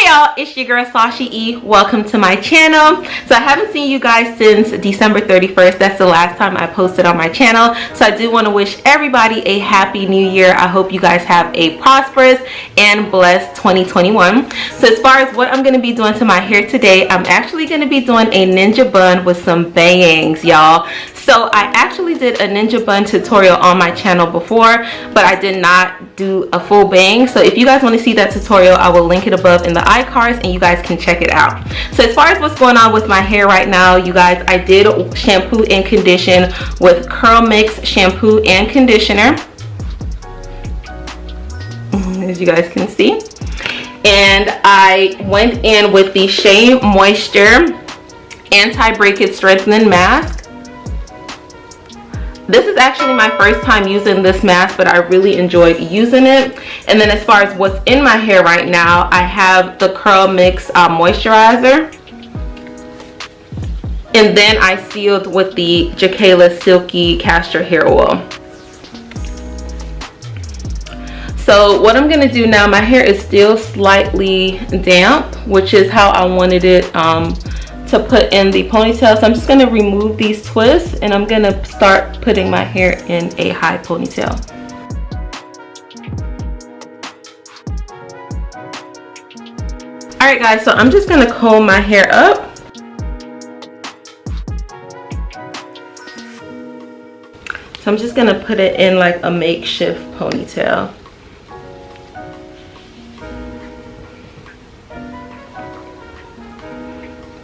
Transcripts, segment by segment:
Y'all, it's your girl Sasha E. Welcome to my channel. So I haven't seen you guys since December 31st. That's the last time I posted on my channel. So I do want to wish everybody a happy new year. I hope you guys have a prosperous and blessed 2021. So as far as what I'm going to be doing to my hair today, I'm actually going to be doing a ninja bun with some bangs, y'all. So I actually did a ninja bun tutorial on my channel before, but I did not do a full bang. So if you guys want to see that tutorial, I will link it above in the iCards and you guys can check it out. So as far as what's going on with my hair right now, you guys, I did shampoo and condition with Curl Mix shampoo and conditioner, as you guys can see. And I went in with the Shea Moisture Anti-Breakage Strengthening Mask. This is actually my first time using this mask, but I really enjoyed using it. And then as far as what's in my hair right now, I have the Curl Mix moisturizer. And then I sealed with the Jacala Silky Castor Hair Oil. So what I'm gonna do now, my hair is still slightly damp, which is how I wanted it to put in the ponytail. So I'm just going to remove these twists and I'm going to start putting my hair in a high ponytail. Alright guys, so I'm just going to comb my hair up. So I'm just going to put it in like a makeshift ponytail.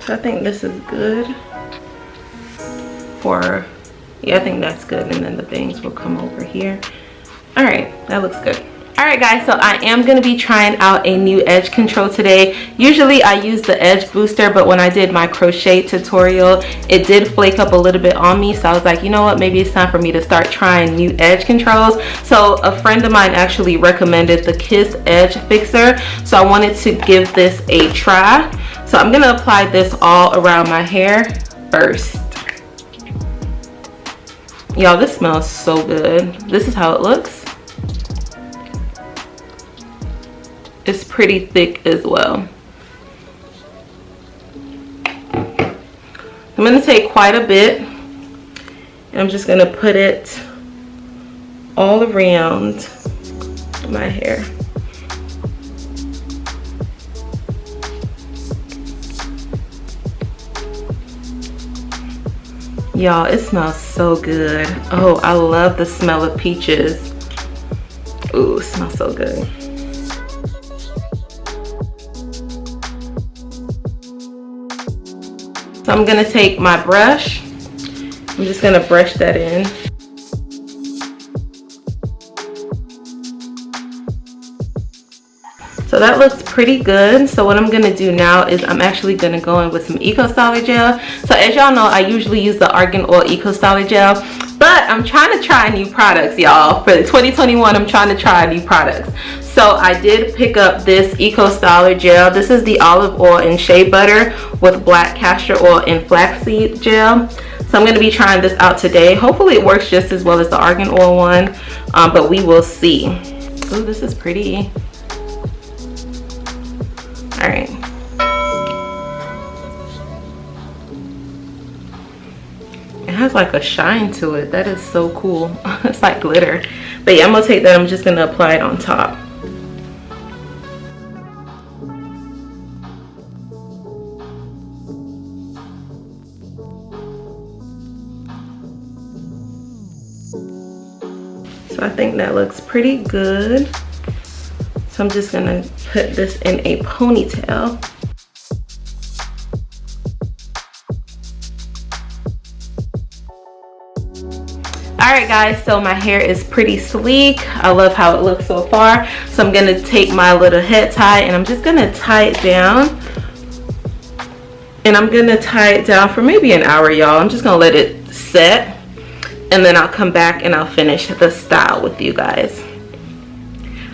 So I think this is good for, yeah, I think that's good. And then the bangs will come over here. All right, that looks good. All right guys, so I am going to be trying out a new edge control today. Usually I use the edge booster, but when I did my crochet tutorial, it did flake up a little bit on me. So I was like, you know what, maybe it's time for me to start trying new edge controls. So a friend of mine actually recommended the Kiss Edge Fixer. So I wanted to give this a try. So I'm gonna apply this all around my hair first. Y'all, this smells so good. This is how it looks. It's pretty thick as well. I'm gonna take quite a bit and I'm just gonna put it all around my hair. Y'all, it smells so good. Oh, I love the smell of peaches. Ooh, it smells so good. So I'm gonna take my brush. I'm just gonna brush that in. So that looks pretty good. So what I'm gonna do now is I'm actually gonna go in with some Ecostyler gel. So as y'all know, I usually use the Argan Oil Ecostyler gel, but I'm trying to try new products, y'all. For 2021, I'm trying to try new products. So I did pick up this Ecostyler gel. This is the olive oil and shea butter with black castor oil and flaxseed gel. So I'm gonna be trying this out today. Hopefully it works just as well as the Argan Oil one, but we will see. Ooh, this is pretty. All right. It has like a shine to it. That is so cool. It's like glitter. But yeah, I'm gonna take that. I'm just gonna apply it on top. So I think that looks pretty good. So I'm just gonna put this in a ponytail. Alright guys, so my hair is pretty sleek. I love how it looks so far. So I'm gonna take my little head tie and I'm just gonna tie it down. And I'm gonna tie it down for maybe an hour, y'all. I'm just gonna let it set. And then I'll come back and I'll finish the style with you guys.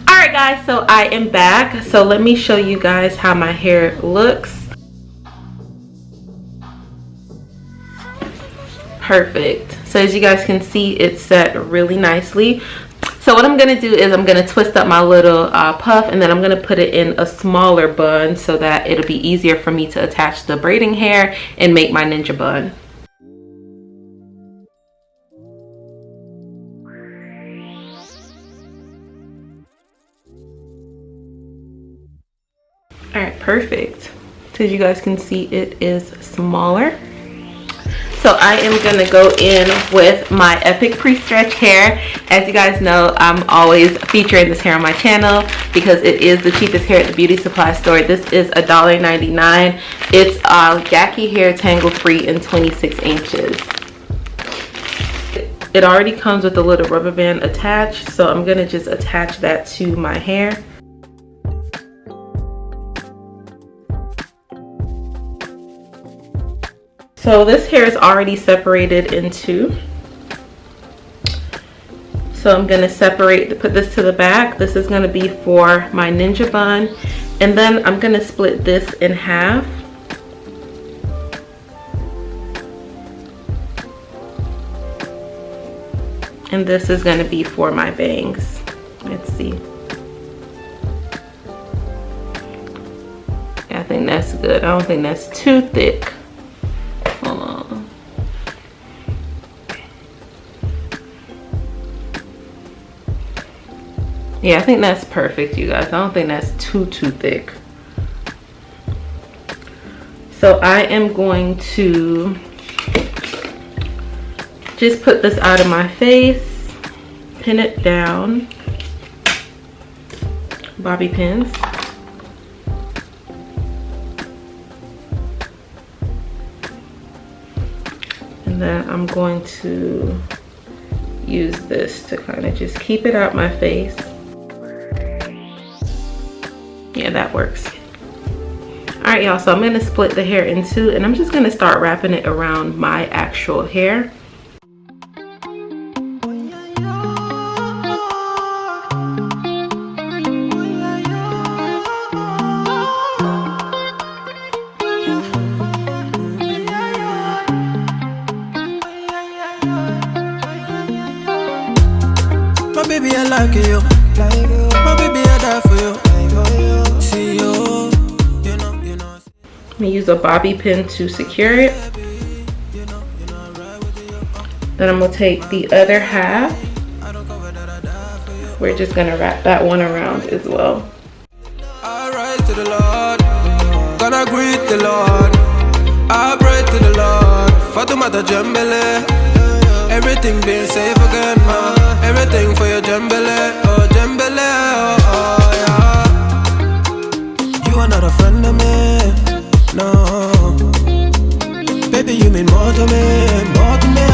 Alright guys, so I am back. So let me show you guys how my hair looks. Perfect. So as you guys can see, it's set really nicely. So what I'm going to do is I'm going to twist up my little puff, and then I'm going to put it in a smaller bun so that it'll be easier for me to attach the braiding hair and make my ninja bun. Alright, perfect. So as you guys can see, it is smaller. So I am going to go in with my Epic Prestretched hair. As you guys know, I'm always featuring this hair on my channel because it is the cheapest hair at the beauty supply store. This is $1.99. It's Yaki hair, tangle free, and 26 inches. It already comes with a little rubber band attached, so I'm going to just attach that to my hair. So this hair is already separated in two. So I'm going to put this to the back. This is going to be for my ninja bun. And then I'm going to split this in half. And this is going to be for my bangs. Let's see. Yeah, I think that's good. I don't think that's too thick. Hold on. Yeah, I think that's perfect, you guys. I don't think that's too thick. So I am going to just put this out of my face, pin it down, bobby pins. And then I'm going to use this to kind of just keep it out my face. Yeah, that works. All right, y'all, so I'm going to split the hair in two, and I'm just going to start wrapping it around my actual hair. My baby, I like you. My baby, I die for you. See you, you know. I'm gonna use a bobby pin to secure it. Then I'm gonna take the other half. We're just gonna wrap that one around as well. I rise to the Lord, gonna greet the Lord. I pray to the Lord, Fatumata Jambele. Everything being safe again, ma. Everything for your Jambele, oh Jambele, oh yeah. You are not a friend of me, no. Baby, you mean more to me, more to me.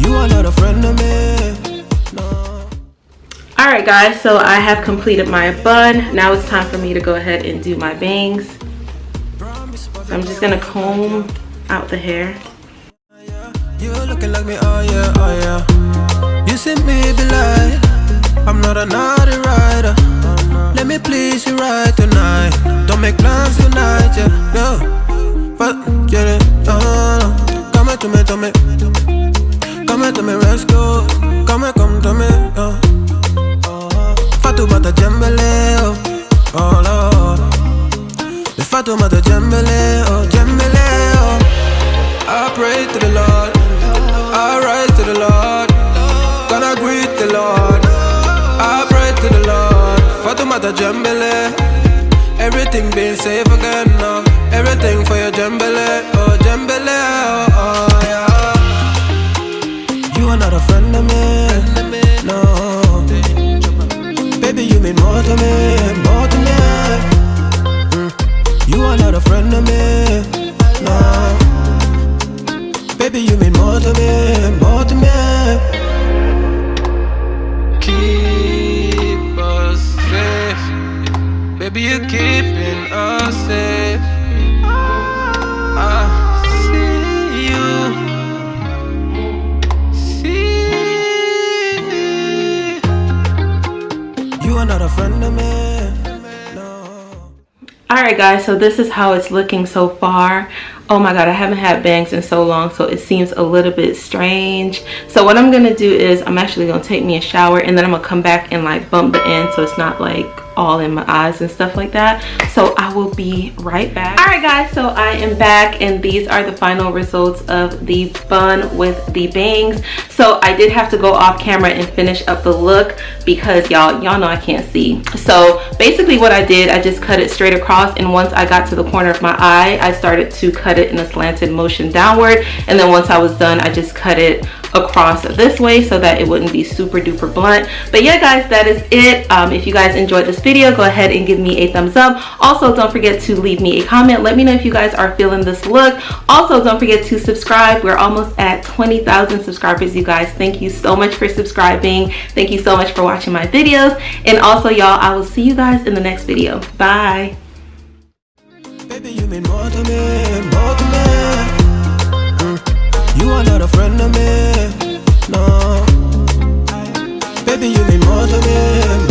You are not a friend of me, no. Alright guys, so I have completed my bun. Now it's time for me to go ahead and do my bangs. So I'm just gonna comb out the hair. You looking like me, oh yeah, oh yeah. You see me be like, I'm not a naughty rider. Let me please you right tonight. Don't make plans tonight, yeah, no. But get it, oh, come to me, to me. Come to me, let's go. Come to me, oh. Fatumata Jambele, oh Lord. The Fatumata Jambele, oh Jambele, oh. I pray to the Lord, I rise to the Lord, gonna greet the Lord. I pray to the Lord, Fatumata Jambele. Everything being safe again now. Everything for your Jambele, oh Jambele, oh yeah. You are not a friend of me, no. Baby, you mean more to me, more to me. You are not a friend of me, no. Baby, you mean more to me, more to me. Keep us safe. Baby, you're keeping us safe. I see you. See. You are not a friend of me, no. Alright guys, so this is how it's looking so far. Oh my god, I haven't had bangs in so long, so it seems a little bit strange. So what I'm gonna do is I'm actually gonna take me a shower, and then I'm gonna come back and like bump the end so it's not like all in my eyes and stuff like that. So I will be right back. Alright guys, so I am back, and these are the final results of the bun with the bangs. So I did have to go off camera and finish up the look because y'all know I can't see. So basically what I did, I just cut it straight across, and once I got to the corner of my eye, I started to cut it in a slanted motion downward, and then once I was done, I just cut it across this way so that it wouldn't be super duper blunt. But yeah guys, that is it. If you guys enjoyed this video, go ahead and give me a thumbs up. Also, don't forget to leave me a comment. Let me know if you guys are feeling this look. Also, don't forget to subscribe. We're almost at 20,000 subscribers, you guys. Thank you so much for subscribing. Thank you so much for watching my videos. And also y'all, I will see you guys in the next video. Bye. Baby, you mean more to me, more to me. You are not a friend of me, no. Baby, you mean more to me.